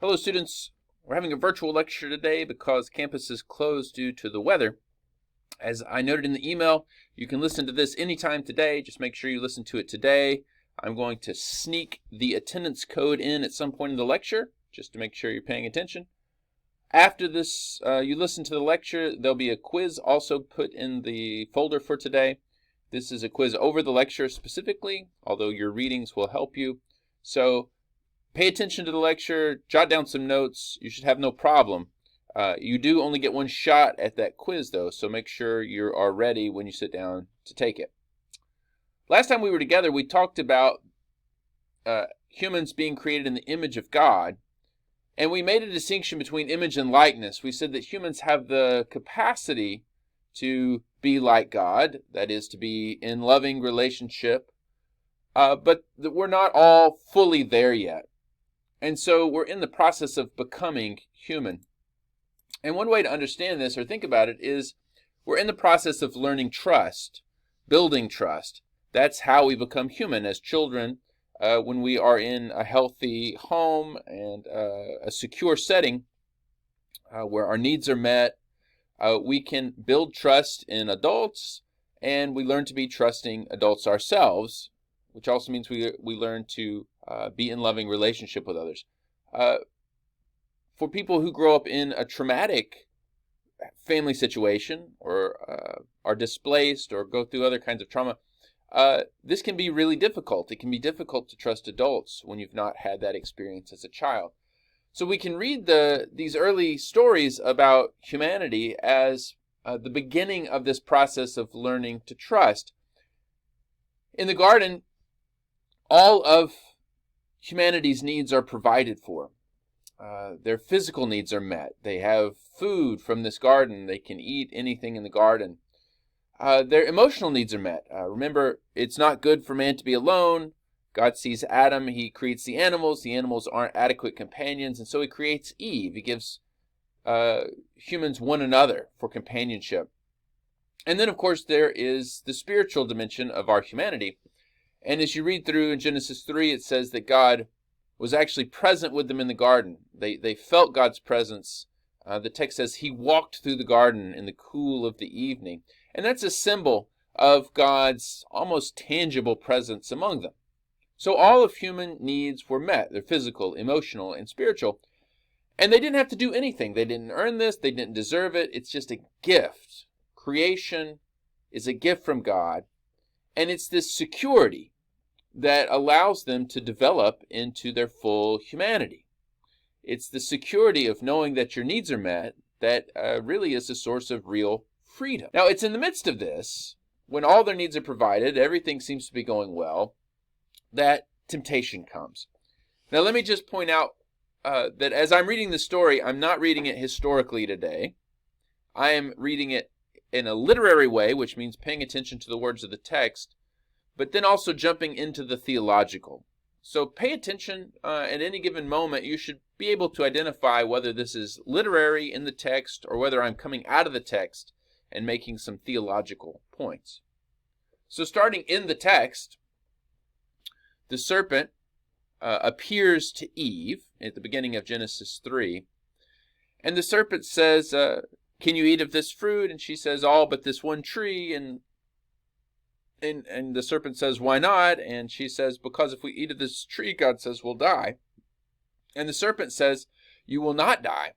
Hello students, we're having a virtual lecture today because campus is closed due to the weather. As I noted in the email, you can listen to this anytime today. Just make sure you listen to it today. I'm going to sneak the attendance code in at some point in the lecture, just to make sure you're paying attention. After this, you listen to the lecture, there'll be a quiz also put in the folder for today. This is a quiz over the lecture specifically, although your readings will help you. So pay attention to the lecture, jot down some notes. You should have no problem. You do only get one shot at that quiz, though, so make sure you are ready when you sit down to take it. Last time we were together, we talked about humans being created in the image of God, and we made a distinction between image and likeness. We said that humans have the capacity to be like God, that is, to be in loving relationship, but that we're not all fully there yet. And so we're in the process of becoming human. And one way to understand this or think about it is we're in the process of learning trust, building trust. That's how we become human as children. When we are in a healthy home and a secure setting where our needs are met, we can build trust in adults, and we learn to be trusting adults ourselves, which also means we learn to be in loving relationship with others. For people who grow up in a traumatic family situation or are displaced or go through other kinds of trauma, this can be really difficult. It can be difficult to trust adults when you've not had that experience as a child. So we can read these early stories about humanity as the beginning of this process of learning to trust. In the garden, all of humanity's needs are provided for. Their physical needs are met. They have food from this garden. They can eat anything in the garden. Their emotional needs are met. Remember, it's not good for man to be alone. God sees Adam. He creates the animals. The animals aren't adequate companions, and so he creates Eve. He gives humans one another for companionship. And then, of course, there is the spiritual dimension of our humanity. And as you read through in Genesis 3, it says that God was actually present with them in the garden. They felt God's presence. The text says he walked through the garden in the cool of the evening. And that's a symbol of God's almost tangible presence among them. So all of human needs were met. They're physical, emotional, and spiritual. And they didn't have to do anything. They didn't earn this. They didn't deserve it. It's just a gift. Creation is a gift from God. And it's this security that allows them to develop into their full humanity. It's the security of knowing that your needs are met that really is a source of real freedom. Now, it's in the midst of this, when all their needs are provided, everything seems to be going well, that temptation comes. Now, let me just point out that as I'm reading the story, I'm not reading it historically today. I am reading it in a literary way, which means paying attention to the words of the text, but then also jumping into the theological. So pay attention at any given moment. You should be able to identify whether this is literary in the text or whether I'm coming out of the text and making some theological points. So starting in the text, the serpent appears to Eve at the beginning of Genesis 3. And the serpent says, can you eat of this fruit? And she says, all but this one tree. And the serpent says, why not? And she says, because if we eat of this tree, God says, we'll die. And the serpent says, you will not die.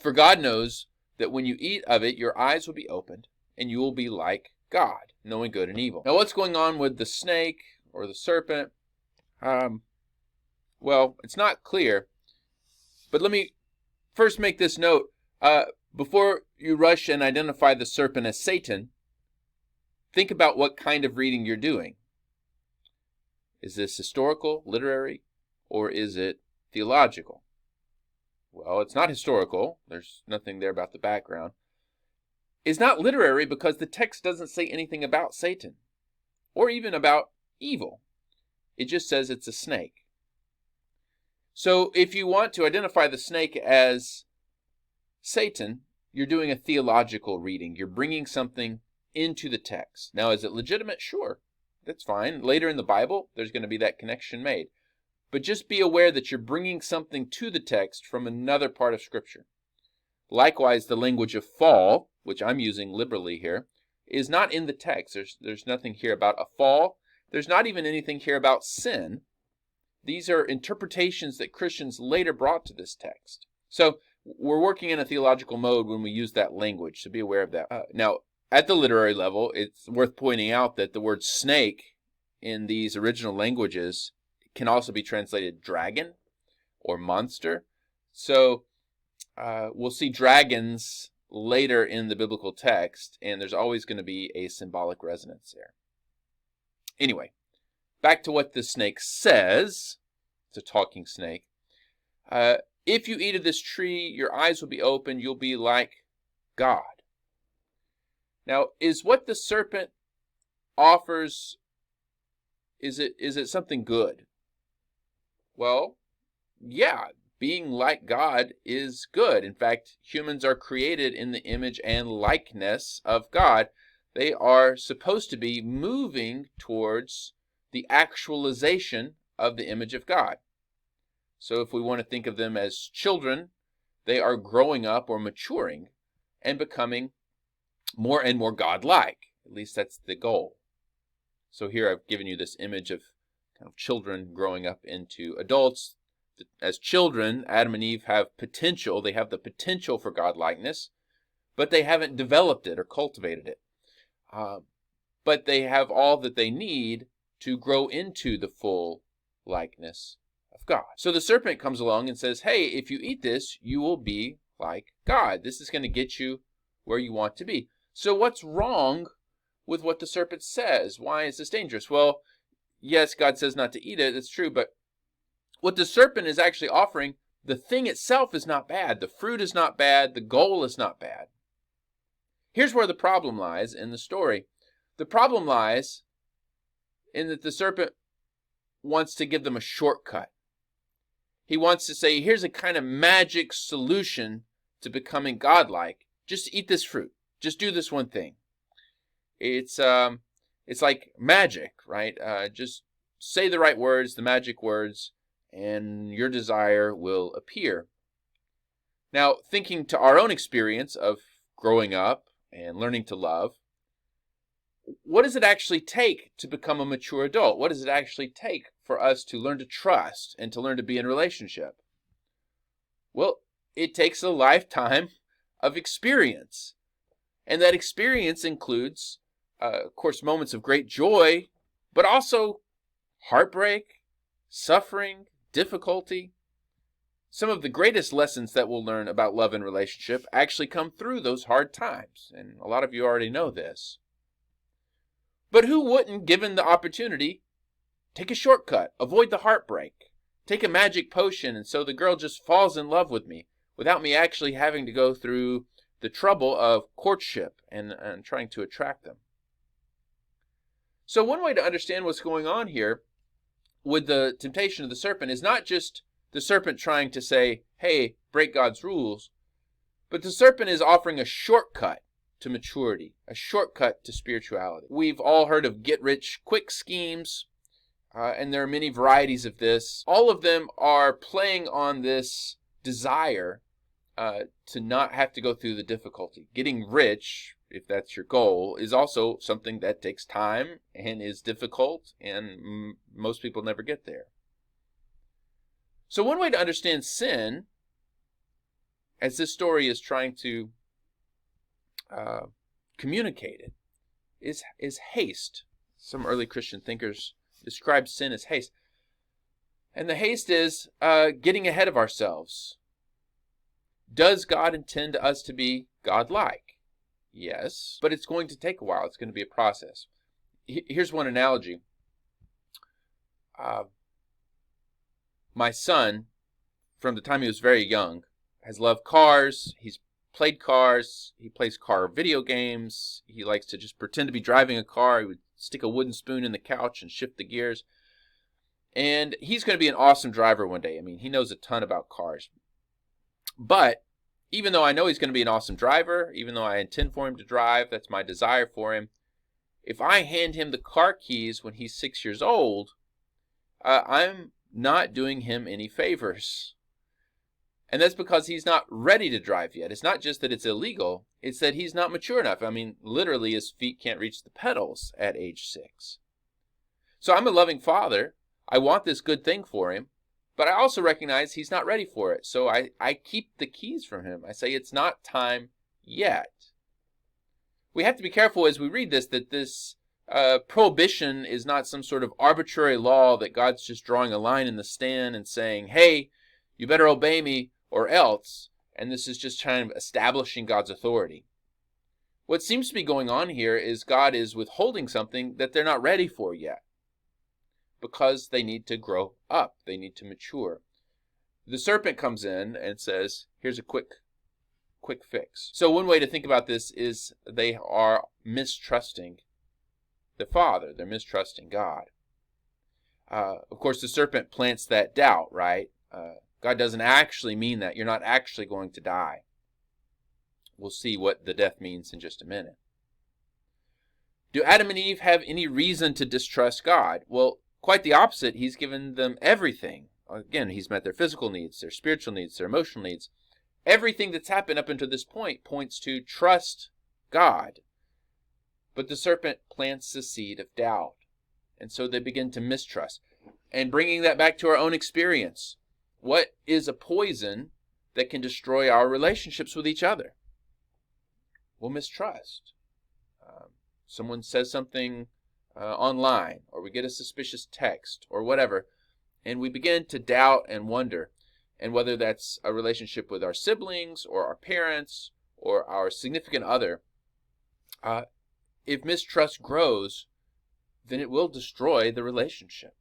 For God knows that when you eat of it, your eyes will be opened, and you will be like God, knowing good and evil. Now, what's going on with the snake or the serpent? Well, it's not clear. But let me first make this note. Before you rush and identify the serpent as Satan, think about what kind of reading you're doing. Is this historical, literary, or is it theological? Well, it's not historical. There's nothing there about the background. It's not literary because the text doesn't say anything about Satan or even about evil. It just says it's a snake. So if you want to identify the snake as Satan, you're doing a theological reading. You're bringing something into the text. Now, is it legitimate? Sure, that's fine. Later in the Bible, there's going to be that connection made. but just be aware that you're bringing something to the text from another part of Scripture. Likewise, the language of fall, which I'm using liberally here, is not in the text. There's nothing here about a fall. There's not even anything here about sin. These are interpretations that Christians later brought to this text. So we're working in a theological mode when we use that language, so be aware of that. Now, at the literary level, it's worth pointing out that the word snake in these original languages can also be translated dragon or monster. So we'll see dragons later in the biblical text, and there's always going to be a symbolic resonance there. Anyway, back to what the snake says. It's a talking snake. If you eat of this tree, your eyes will be opened. You'll be like God. Now, is what the serpent offers, is it something good? Well, yeah, being like God is good. In fact, humans are created in the image and likeness of God. They are supposed to be moving towards the actualization of the image of God. So if we want to think of them as children, they are growing up or maturing and becoming more and more God-like. At least that's the goal. So here I've given you this image of kind of children growing up into adults. As children, Adam and Eve have potential. They have the potential for God-likeness, but they haven't developed it or cultivated it. But they have all that they need to grow into the full likeness of God. So the serpent comes along and says, hey, if you eat this, you will be like God. This is going to get you where you want to be. So what's wrong with what the serpent says? Why is this dangerous? Well, yes, God says not to eat it. That's true. But what the serpent is actually offering, the thing itself is not bad. The fruit is not bad. The goal is not bad. Here's where the problem lies in the story. The problem lies in that the serpent wants to give them a shortcut. He wants to say, here's a kind of magic solution to becoming godlike. Just eat this fruit. Just do this one thing. It's like magic, right? Just say the right words, the magic words, and your desire will appear. Now, thinking to our own experience of growing up and learning to love, what does it actually take to become a mature adult? What does it actually take for us to learn to trust and to learn to be in relationship? Well, it takes a lifetime of experience. And that experience includes, of course, moments of great joy, but also heartbreak, suffering, difficulty. Some of the greatest lessons that we'll learn about love and relationship actually come through those hard times. And a lot of you already know this. But who wouldn't, given the opportunity, take a shortcut, avoid the heartbreak, take a magic potion, and so the girl just falls in love with me without me actually having to go through the trouble of courtship and trying to attract them? So one way to understand what's going on here with the temptation of the serpent is not just the serpent trying to say, hey, break God's rules, but the serpent is offering a shortcut to maturity, a shortcut to spirituality. We've all heard of get-rich-quick schemes, and there are many varieties of this. All of them are playing on this desire to not have to go through the difficulty. Getting rich, if that's your goal, is also something that takes time and is difficult, and most people never get there. So one way to understand sin, as this story is trying to communicate it, is haste. Some early Christian thinkers describe sin as haste. And the haste is getting ahead of ourselves. Does God intend us to be God-like? Yes, but it's going to take a while. It's going to be a process. Here's one analogy. My son, from the time he was very young, has loved cars. He's played cars. He plays car video games. He likes to just pretend to be driving a car. He would stick a wooden spoon in the couch and shift the gears. And he's going to be an awesome driver one day. I mean, he knows a ton about cars. But even though I know he's going to be an awesome driver, even though I intend for him to drive, that's my desire for him, if I hand him the car keys when he's 6 years old, I'm not doing him any favors. And that's because he's not ready to drive yet. It's not just that it's illegal, it's that he's not mature enough. I mean, literally, his feet can't reach the pedals at age 6. So I'm a loving father. I want this good thing for him, but I also recognize he's not ready for it. So I keep the keys from him. I say it's not time yet. We have to be careful as we read this that this prohibition is not some sort of arbitrary law that God's just drawing a line in the sand and saying, hey, you better obey me or else. And this is just kind of establishing God's authority. What seems to be going on here is God is withholding something that they're not ready for yet, because they need to grow up. They need to mature. The serpent comes in and says, here's a quick fix. So one way to think about this is they are mistrusting the Father. They're mistrusting God. Of course, the serpent plants that doubt, right? God doesn't actually mean that. You're not actually going to die. We'll see what the death means in just a minute. Do Adam and Eve have any reason to distrust God? Well, quite the opposite. He's given them everything. Again, he's met their physical needs, their spiritual needs, their emotional needs. Everything that's happened up until this point points to trust God. But the serpent plants the seed of doubt. And so they begin to mistrust. And bringing that back to our own experience, what is a poison that can destroy our relationships with each other? Well, mistrust. Someone says something online, or we get a suspicious text, or whatever, and we begin to doubt and wonder. And whether that's a relationship with our siblings, or our parents, or our significant other, if mistrust grows, then it will destroy the relationship.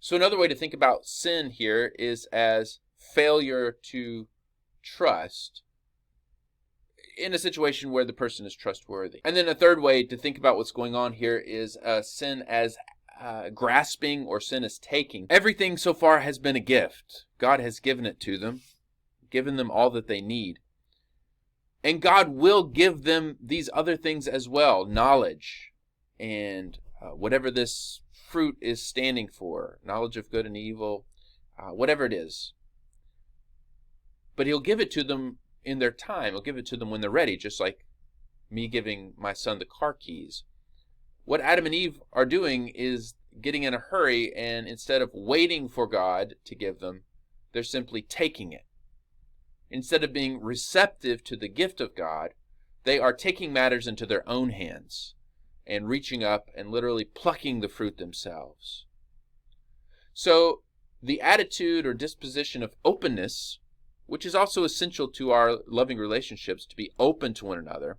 So another way to think about sin here is as failure to trust in a situation where the person is trustworthy. And then a third way to think about what's going on here is sin as grasping, or sin as taking. Everything so far has been a gift. God has given it to them, given them all that they need. And God will give them these other things as well, knowledge and whatever this fruit is standing for, knowledge of good and evil, whatever it is. But he'll give it to them in their time. He'll give it to them when they're ready, just like me giving my son the car keys. What Adam and Eve are doing is getting in a hurry, and instead of waiting for God to give them, they're simply taking it. Instead of being receptive to the gift of God, they are taking matters into their own hands and reaching up and literally plucking the fruit themselves. So the attitude or disposition of openness, which is also essential to our loving relationships, to be open to one another,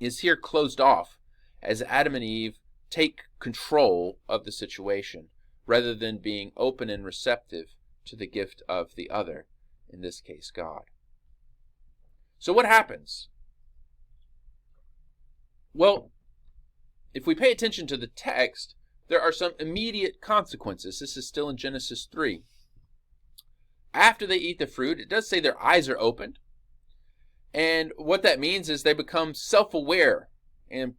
is here closed off as Adam and Eve take control of the situation rather than being open and receptive to the gift of the other, in this case, God. So what happens? Well, if we pay attention to the text, there are some immediate consequences. This is still in Genesis 3. After they eat the fruit, it does say their eyes are opened. And what that means is they become self-aware. And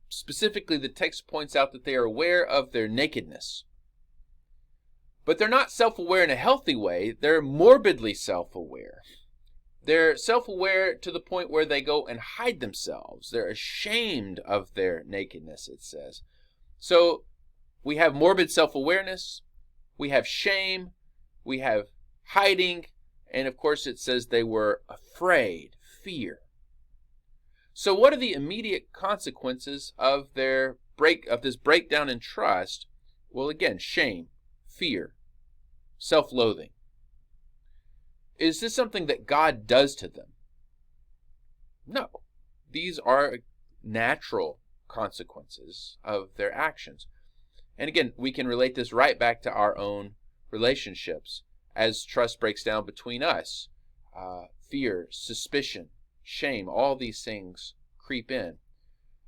specifically, the text points out that they are aware of their nakedness. But they're not self-aware in a healthy way. They're morbidly self-aware. They're self-aware to the point where they go and hide themselves. They're ashamed of their nakedness, it says. So we have morbid self-awareness, we have shame, we have hiding, and of course it says they were afraid, fear. So what are the immediate consequences of this breakdown in trust? Well, again, shame, fear, self-loathing. Is this something that God does to them? No. These are natural consequences of their actions. And again, we can relate this right back to our own relationships. As trust breaks down between us, fear, suspicion, shame, all these things creep in.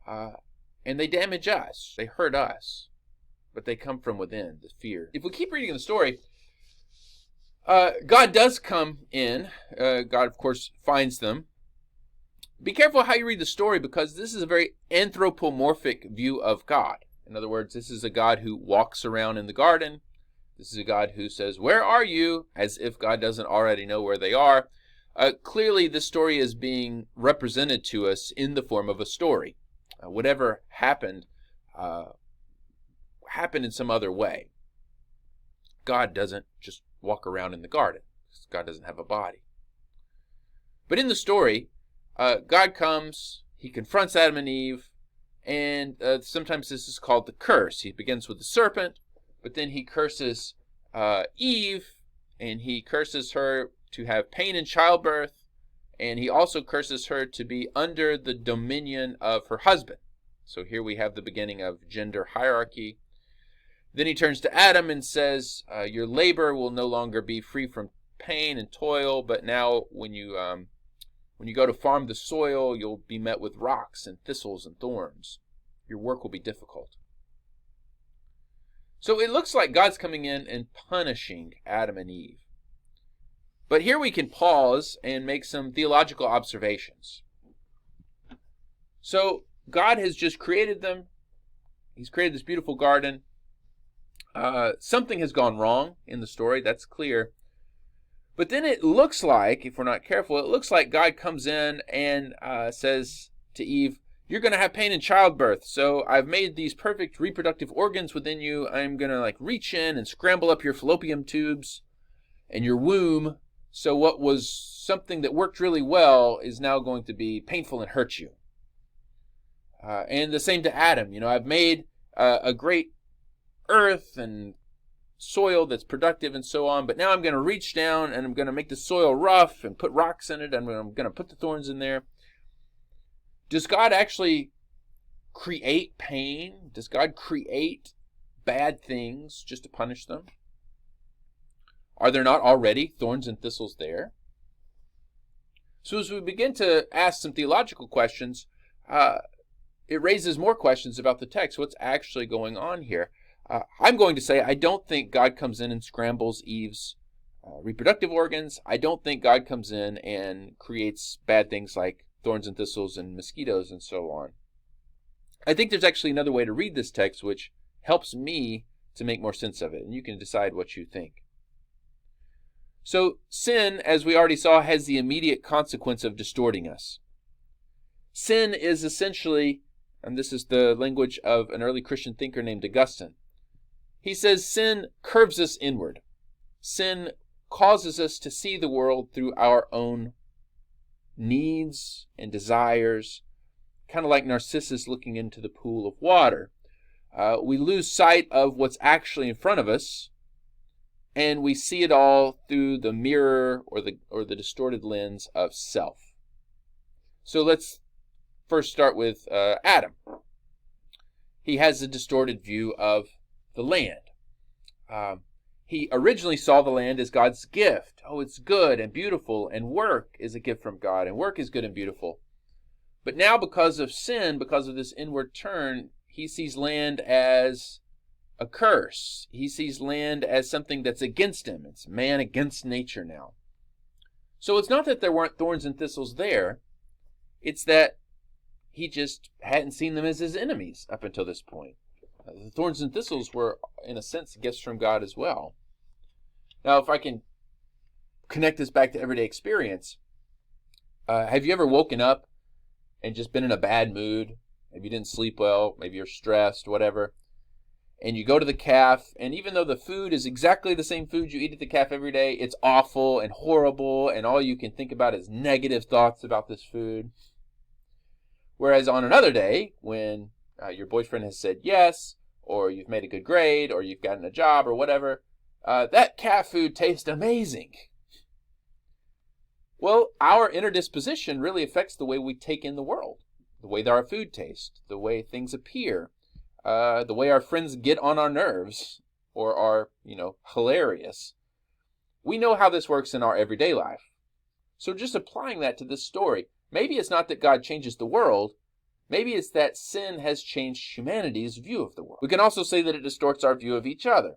And they damage us. They hurt us. But they come from within, the fear. If we keep reading the story, God does come in. God, of course, finds them. Be careful how you read the story, because this is a very anthropomorphic view of God. In other words, this is a God who walks around in the garden, This is a God who says, "Where are you?" as if God doesn't already know where they are. Clearly, this story is being represented to us in the form of a story. Whatever happened, happened in some other way. God doesn't just walk around in the garden. God doesn't have a body. But in the story, God comes, he confronts Adam and Eve, and sometimes this is called the curse. He begins with the serpent, but then he curses Eve, and he curses her to have pain in childbirth, and he also curses her to be under the dominion of her husband. So here we have the beginning of gender hierarchy. Then he turns to Adam and says, your labor will no longer be free from pain and toil, but now when you go to farm the soil, you'll be met with rocks and thistles and thorns. Your work will be difficult. So it looks like God's coming in and punishing Adam and Eve. But here we can pause and make some theological observations. So God has just created them. He's created this beautiful garden. Something has gone wrong in the story, that's clear. But then it looks like, if we're not careful, it looks like God comes in and says to Eve, you're going to have pain in childbirth. So I've made these perfect reproductive organs within you. I'm going to reach in and scramble up your fallopian tubes and your womb. So what was something that worked really well is now going to be painful and hurt you. And the same to Adam. I've made a great earth and soil that's productive and so on, but now I'm going to reach down and I'm going to make the soil rough and put rocks in it, and I'm going to put the thorns in there. Does God actually create pain? Does God create bad things just to punish them? Are there not already thorns and thistles there? So as we begin to ask some theological questions, it raises more questions about the text. What's actually going on here? I'm going to say I don't think God comes in and scrambles Eve's reproductive organs. I don't think God comes in and creates bad things like thorns and thistles and mosquitoes and so on. I think there's actually another way to read this text which helps me to make more sense of it, and you can decide what you think. So sin, as we already saw, has the immediate consequence of distorting us. Sin is essentially, and this is the language of an early Christian thinker named Augustine, he says sin curves us inward. Sin causes us to see the world through our own needs and desires, kind of like Narcissus looking into the pool of water. We lose sight of what's actually in front of us, and we see it all through the mirror or the distorted lens of self. So let's first start with Adam. He has a distorted view of the land. He originally saw the land as God's gift. Oh, it's good and beautiful, and work is a gift from God, and work is good and beautiful. But now, because of sin, because of this inward turn, he sees land as a curse. He sees land as something that's against him. It's man against nature now. So it's not that there weren't thorns and thistles there. It's that he just hadn't seen them as his enemies up until this point. The thorns and thistles were, in a sense, gifts from God as well. Now, if I can connect this back to everyday experience, have you ever woken up and just been in a bad mood? Maybe you didn't sleep well, maybe you're stressed, whatever. And you go to the caf, and even though the food is exactly the same food you eat at the caf every day, it's awful and horrible, and all you can think about is negative thoughts about this food. Whereas on another day, when your boyfriend has said yes, or you've made a good grade, or you've gotten a job, or whatever, that cat food tastes amazing. Well, our inner disposition really affects the way we take in the world, the way that our food tastes, the way things appear, the way our friends get on our nerves, or are, hilarious. We know how this works in our everyday life. So just applying that to this story, maybe it's not that God changes the world. Maybe it's that sin has changed humanity's view of the world. We can also say that it distorts our view of each other.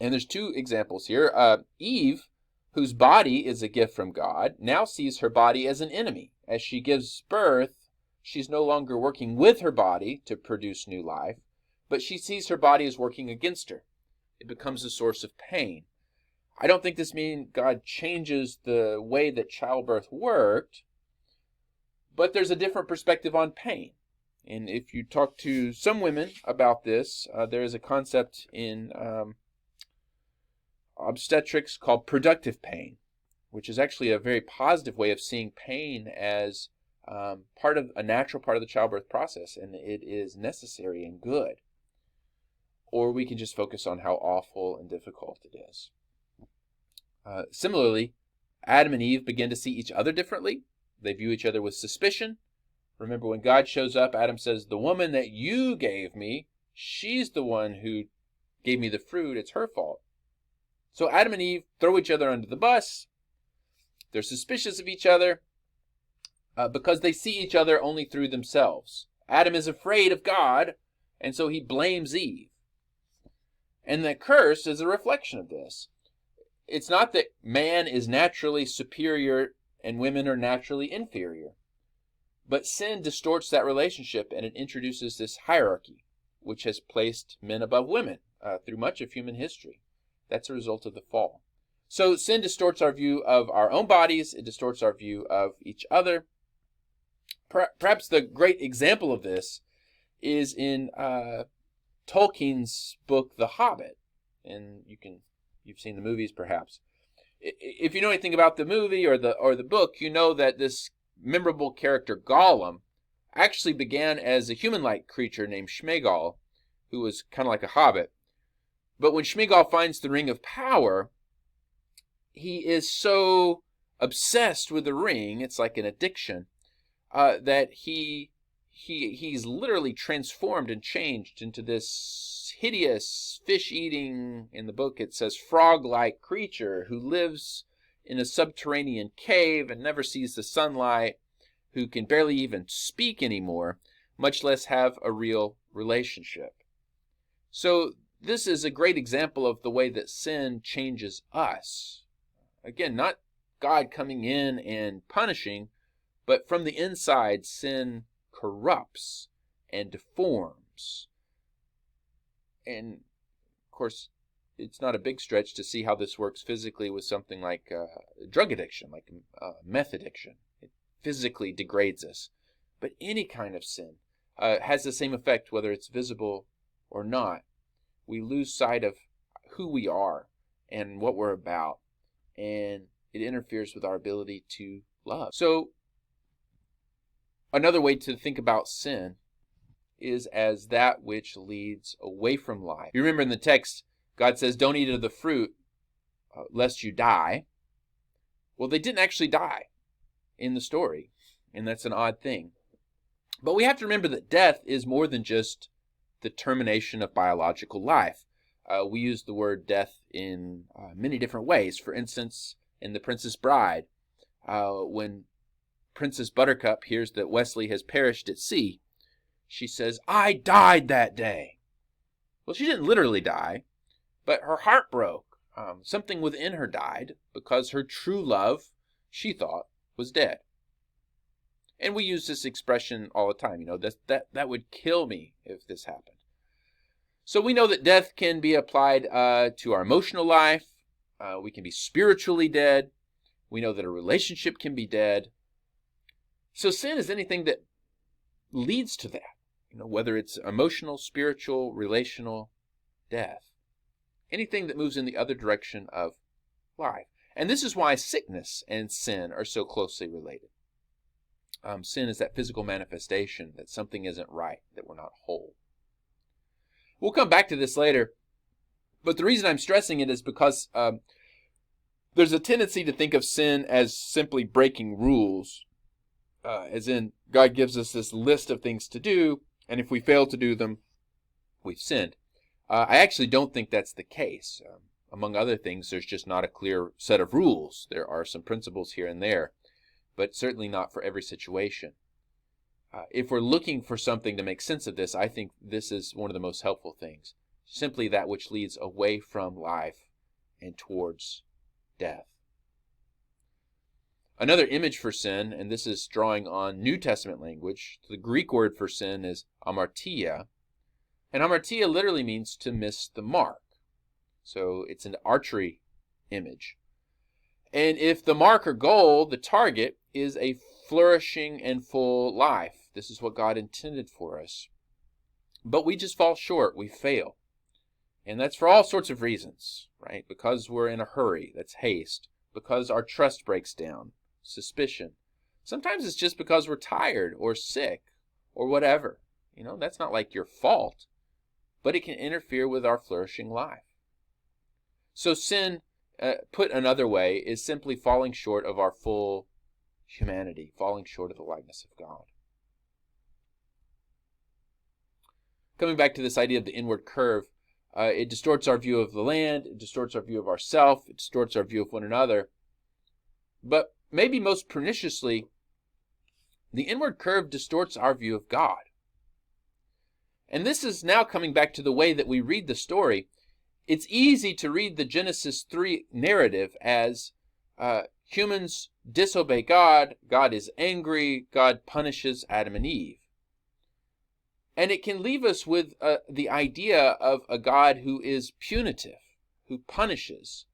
And there's two examples here. Eve, whose body is a gift from God, now sees her body as an enemy. As she gives birth, she's no longer working with her body to produce new life, but she sees her body as working against her. it becomes a source of pain. I don't think this means God changes the way that childbirth worked, but there's a different perspective on pain. And if you talk to some women about this, there is a concept in obstetrics called productive pain, which is actually a very positive way of seeing pain as part of a natural part of the childbirth process, and it is necessary and good. Or we can just focus on how awful and difficult it is. Similarly, Adam and Eve begin to see each other differently. They view each other with suspicion. Remember, when God shows up, Adam says, "The woman that you gave me, she's the one who gave me the fruit. It's her fault." So Adam and Eve throw each other under the bus. They're suspicious of each other because they see each other only through themselves. Adam is afraid of God, and so he blames Eve. And the curse is a reflection of this. It's not that man is naturally superior and women are naturally inferior, but sin distorts that relationship, and it introduces this hierarchy, which has placed men above women through much of human history. That's a result of the fall. So sin distorts our view of our own bodies. It distorts our view of each other. Perhaps the great example of this is in Tolkien's book, The Hobbit. And you've seen the movies, perhaps. If you know anything about the movie or the book, you know that this memorable character Gollum actually began as a human-like creature named Sméagol, who was kind of like a hobbit. But when Sméagol finds the Ring of Power, he is so obsessed with the ring, it's like an addiction, that he's literally transformed and changed into this hideous fish-eating, in the book it says frog-like creature who lives in a subterranean cave and never sees the sunlight, who can barely even speak anymore, much less have a real relationship. So this is a great example of the way that sin changes us. Again, not God coming in and punishing, but from the inside, sin corrupts and deforms. And, of course, it's not a big stretch to see how this works physically with something like drug addiction, like meth addiction. It physically degrades us. But any kind of sin has the same effect, whether it's visible or not. We lose sight of who we are and what we're about, and it interferes with our ability to love. So another way to think about sin is as that which leads away from life. You remember in the text, God says, "Don't eat of the fruit lest you die." Well, they didn't actually die in the story, and that's an odd thing. But we have to remember that death is more than just the termination of biological life. We use the word death in many different ways. For instance, in The Princess Bride, when Princess Buttercup hears that Westley has perished at sea, she says, "I died that day." Well, she didn't literally die, but her heart broke. Something within her died because her true love, she thought, was dead. And we use this expression all the time, that would kill me if this happened. So we know that death can be applied to our emotional life. We can be spiritually dead. We know that a relationship can be dead. So sin is anything that leads to that, whether it's emotional, spiritual, relational, death. Anything that moves in the other direction of life. And this is why sickness and sin are so closely related. Sin is that physical manifestation that something isn't right, that we're not whole. We'll come back to this later, but the reason I'm stressing it is because there's a tendency to think of sin as simply breaking rules, as in God gives us this list of things to do, and if we fail to do them, we've sinned. I actually don't think that's the case. Among other things, there's just not a clear set of rules. There are some principles here and there, but certainly not for every situation. If we're looking for something to make sense of this, I think this is one of the most helpful things. Simply that which leads away from life and towards death. Another image for sin, and this is drawing on New Testament language, the Greek word for sin is amartia. And amartia literally means to miss the mark. So it's an archery image. And if the mark or goal, the target, is a flourishing and full life, this is what God intended for us. But we just fall short. We fail. And that's for all sorts of reasons, right? Because we're in a hurry, that's haste. Because our trust breaks down, suspicion. Sometimes it's just because we're tired or sick or whatever. That's not like your fault, but it can interfere with our flourishing life. So sin, put another way, is simply falling short of our full humanity, falling short of the likeness of God. Coming back to this idea of the inward curve, it distorts our view of the land, it distorts our view of ourselves, it distorts our view of one another. But maybe most perniciously, the inward curve distorts our view of God. And this is now coming back to the way that we read the story. It's easy to read the Genesis 3 narrative as humans disobey God, God is angry, God punishes Adam and Eve. And it can leave us with the idea of a God who is punitive, who punishes,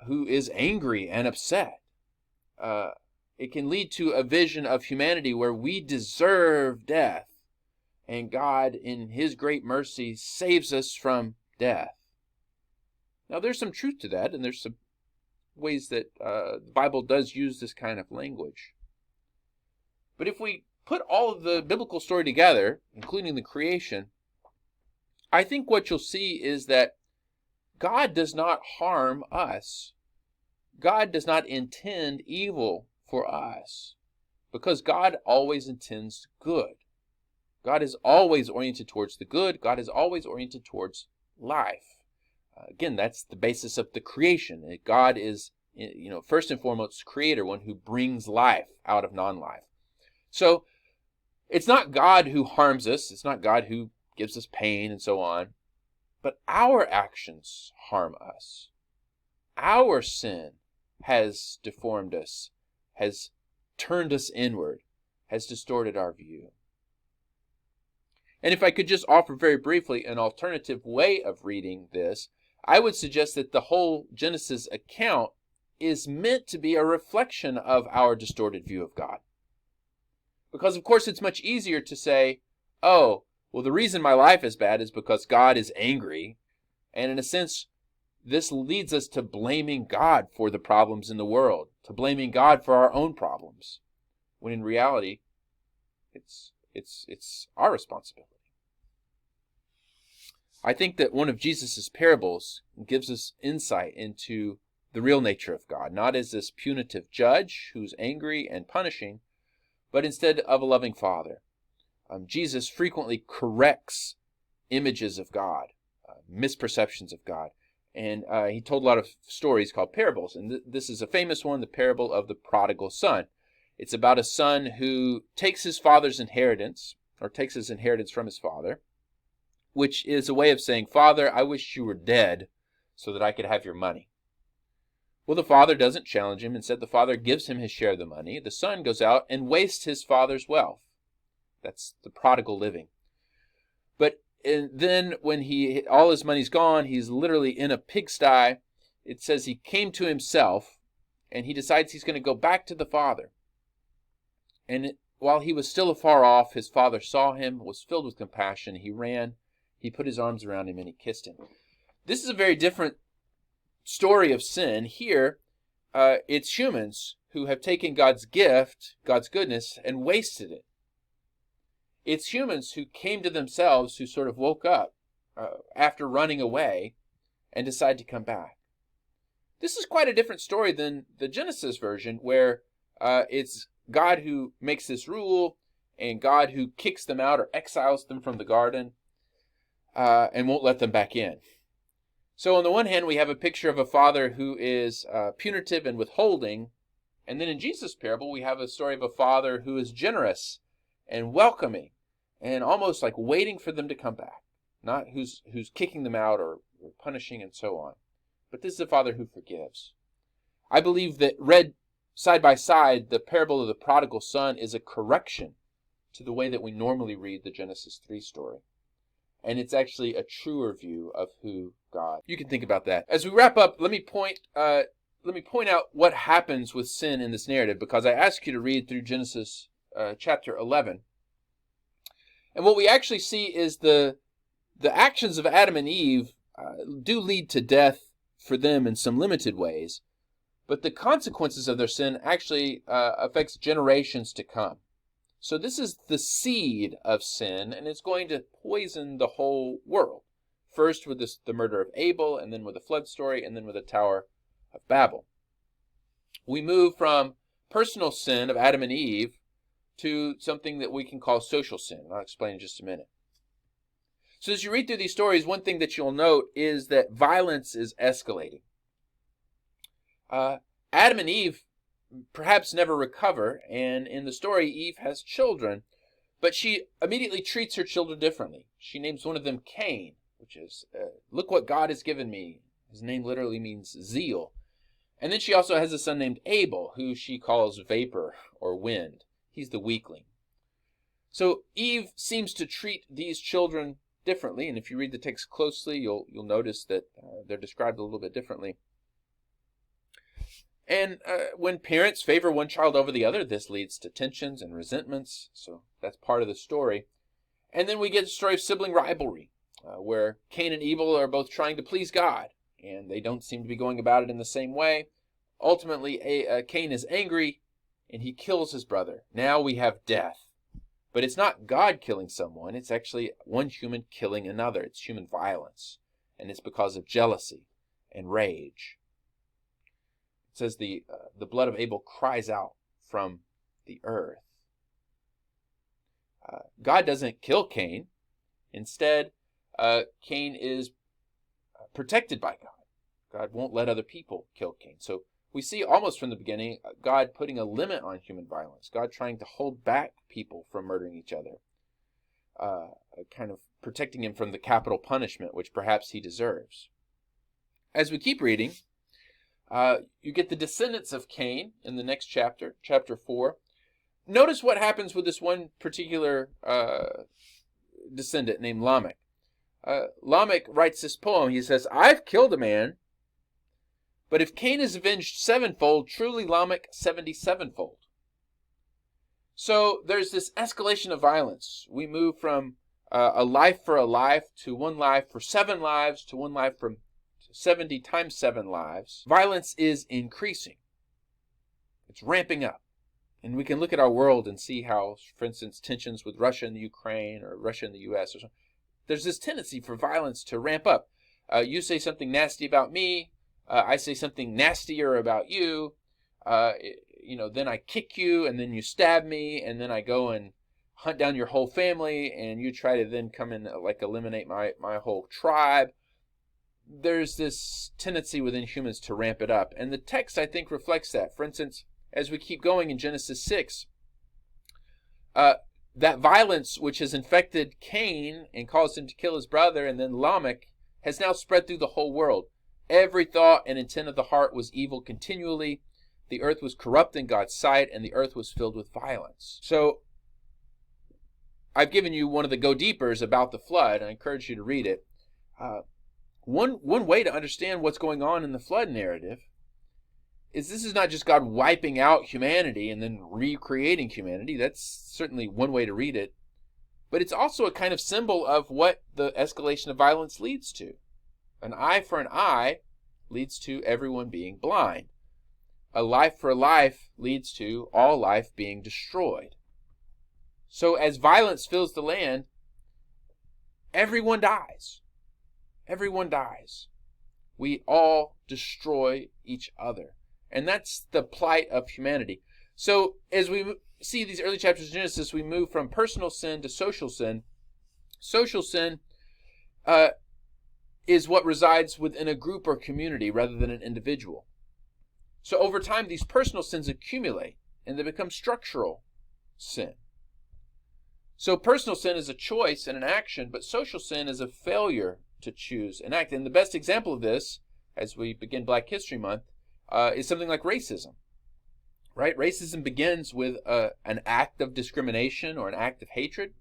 who is angry and upset. It can lead to a vision of humanity where we deserve death, and God, in His great mercy, saves us from death. Now, there's some truth to that, and there's some ways that the Bible does use this kind of language. But if we put all of the biblical story together, including the creation, I think what you'll see is that God does not harm us. God does not intend evil for us, because God always intends good. God is always oriented towards the good. God is always oriented towards life. Again, that's the basis of the creation. God is, first and foremost, creator, one who brings life out of non-life. So it's not God who harms us. It's not God who gives us pain and so on. But our actions harm us. Our sin has deformed us, has turned us inward, has distorted our view. And if I could just offer very briefly an alternative way of reading this, I would suggest that the whole Genesis account is meant to be a reflection of our distorted view of God. Because, of course, it's much easier to say, oh, well, the reason my life is bad is because God is angry. And in a sense, this leads us to blaming God for the problems in the world, to blaming God for our own problems, when in reality, it's our responsibility. I think that one of Jesus' parables gives us insight into the real nature of God, not as this punitive judge who's angry and punishing, but instead of a loving Father. Jesus frequently corrects images of God, misperceptions of God, and he told a lot of stories called parables, and this is a famous one, the parable of the prodigal son. It's about a son who takes his father's inheritance, or takes his inheritance from his father, which is a way of saying, Father, I wish you were dead so that I could have your money. Well, the father doesn't challenge him. Instead, the father gives him his share of the money. The son goes out and wastes his father's wealth. That's the prodigal living. But then when all his money's gone, he's literally in a pigsty. It says he came to himself, and he decides he's going to go back to the father. And while he was still afar off, his father saw him, was filled with compassion. He ran, he put his arms around him, and he kissed him. This is a very different story of sin. Here, it's humans who have taken God's gift, God's goodness, and wasted it. It's humans who came to themselves, who sort of woke up after running away and decided to come back. This is quite a different story than the Genesis version, where it's God who makes this rule and God who kicks them out or exiles them from the garden and won't let them back in. So on the one hand, we have a picture of a father who is punitive and withholding. And then in Jesus' parable, we have a story of a father who is generous and welcoming and almost like waiting for them to come back. Not who's kicking them out or punishing and so on. But this is a father who forgives. I believe that read side by side, the parable of the prodigal son is a correction to the way that we normally read the Genesis 3 story. and it's actually a truer view of who God. You can think about that. As we wrap up, let me point out what happens with sin in this narrative, because I ask you to read through Genesis chapter 11. And what we actually see is the actions of Adam and Eve do lead to death for them in some limited ways, but the consequences of their sin actually affects generations to come. So this is the seed of sin, and it's going to poison the whole world. First with the murder of Abel, and then with the flood story, and then with the Tower of Babel. We move from personal sin of Adam and Eve to something that we can call social sin. I'll explain in just a minute. So as you read through these stories, one thing that you'll note is that violence is escalating. Adam and Eve perhaps never recover, and in the story, Eve has children, but she immediately treats her children differently. She names one of them Cain, which is, look what God has given me. His name literally means zeal. And then she also has a son named Abel, who she calls vapor or wind. He's the weakling. So Eve seems to treat these children differently, and if you read the text closely, you'll notice that they're described a little bit differently. And when parents favor one child over the other, this leads to tensions and resentments. So that's part of the story. And then we get the story of sibling rivalry, where Cain and Abel are both trying to please God, and they don't seem to be going about it in the same way. Ultimately, Cain is angry, and he kills his brother. Now we have death. But it's not God killing someone. It's actually one human killing another. It's human violence. And it's because of jealousy and rage. It says the blood of Abel cries out from the earth. God doesn't kill Cain. Instead, Cain is protected by God. God won't let other people kill Cain. So we see almost from the beginning God putting a limit on human violence. God trying to hold back people from murdering each other. Kind of protecting him from the capital punishment, which perhaps he deserves. As we keep reading, you get the descendants of Cain in the next chapter, chapter 4. Notice what happens with this one particular descendant named Lamech. Lamech writes this poem. He says, I've killed a man, but if Cain is avenged sevenfold, truly Lamech 77-fold. So there's this escalation of violence. We move from a life for a life to one life for 7 lives to one life from 70 times 7 lives. Violence is increasing. It's ramping up. And we can look at our world and see how, for instance, tensions with Russia and the Ukraine or Russia and the U.S. or something, there's this tendency for violence to ramp up. You say something nasty about me. I say something nastier about you. Then I kick you, and then you stab me, and then I go and hunt down your whole family, and you try to then come and eliminate my whole tribe. There's this tendency within humans to ramp it up. And the text, I think, reflects that. For instance, as we keep going in Genesis 6, that violence which has infected Cain and caused him to kill his brother, and then Lamech, has now spread through the whole world. Every thought and intent of the heart was evil continually. The earth was corrupt in God's sight, and the earth was filled with violence. So, I've given you one of the go deepers about the flood. I encourage you to read it. One way to understand what's going on in the flood narrative is this is not just God wiping out humanity and then recreating humanity. That's certainly one way to read it. But it's also a kind of symbol of what the escalation of violence leads to. An eye for an eye leads to everyone being blind. A life for a life leads to all life being destroyed. So as violence fills the land, everyone dies. Everyone dies. We all destroy each other. And that's the plight of humanity. So as we see these early chapters of Genesis, we move from personal sin to social sin. Social sin is what resides within a group or community rather than an individual. So over time, these personal sins accumulate and they become structural sin. So personal sin is a choice and an action, but social sin is a failure to choose and act. And the best example of this, as we begin Black History Month, is something like racism. Right? Racism begins with an act of discrimination or an act of hatred.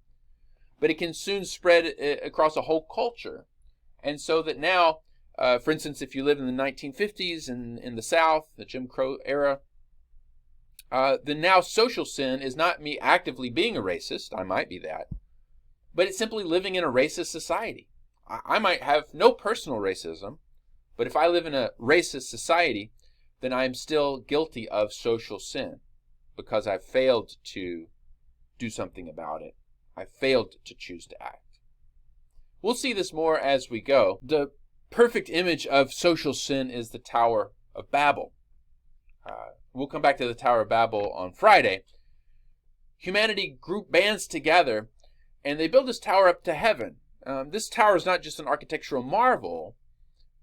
but it can soon spread across a whole culture. And so that now, for instance, if you live in the 1950s in the South, the Jim Crow era, then now social sin is not me actively being a racist. I might be that. But it's simply living in a racist society. I might have no personal racism, but if I live in a racist society, then I'm still guilty of social sin because I've failed to do something about it. I failed to choose to act. We'll see this more as we go. The perfect image of social sin is the Tower of Babel. We'll come back to the Tower of Babel on Friday. Humanity group bands together and they build this tower up to heaven. This tower is not just an architectural marvel,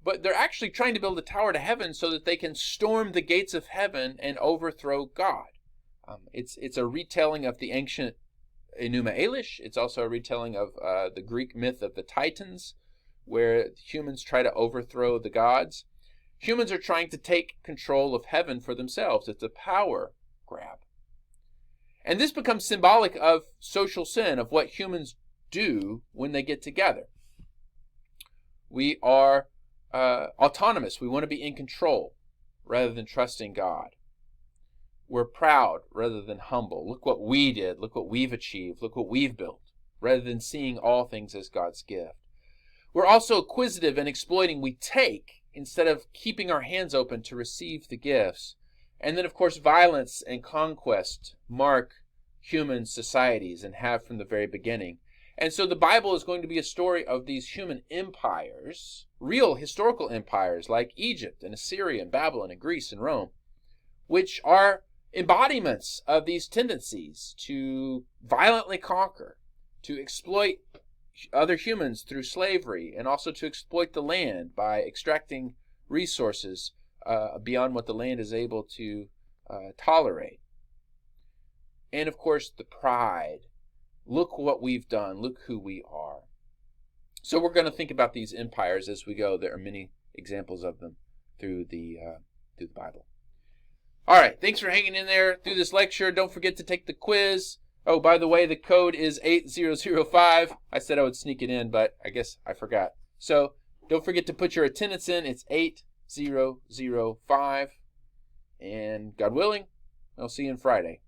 but they're actually trying to build a tower to heaven so that they can storm the gates of heaven and overthrow God. It's a retelling of the ancient Enuma Elish. It's also a retelling of the Greek myth of the Titans, where humans try to overthrow the gods. Humans are trying to take control of heaven for themselves. It's a power grab. And this becomes symbolic of social sin, of what humans do when they get together. We are autonomous. We want to be in control rather than trusting God. We're proud rather than humble. Look what we did. Look what we've achieved. Look what we've built, rather than seeing all things as God's gift. We're also acquisitive and exploiting. We take instead of keeping our hands open to receive the gifts. And then, of course, violence and conquest mark human societies and have from the very beginning. And so the Bible is going to be a story of these human empires, real historical empires like Egypt and Assyria and Babylon and Greece and Rome, which are embodiments of these tendencies to violently conquer, to exploit other humans through slavery, and also to exploit the land by extracting resources beyond what the land is able to tolerate. And of course, the pride. Look what we've done. Look who we are. So we're going to think about these empires as we go. There are many examples of them through the Bible. All right, thanks for hanging in there through this lecture. Don't forget to take the quiz. Oh, by the way, the code is 8005. I said I would sneak it in, but I guess I forgot. So don't forget to put your attendance in. It's 8005. And God willing, I'll see you on Friday.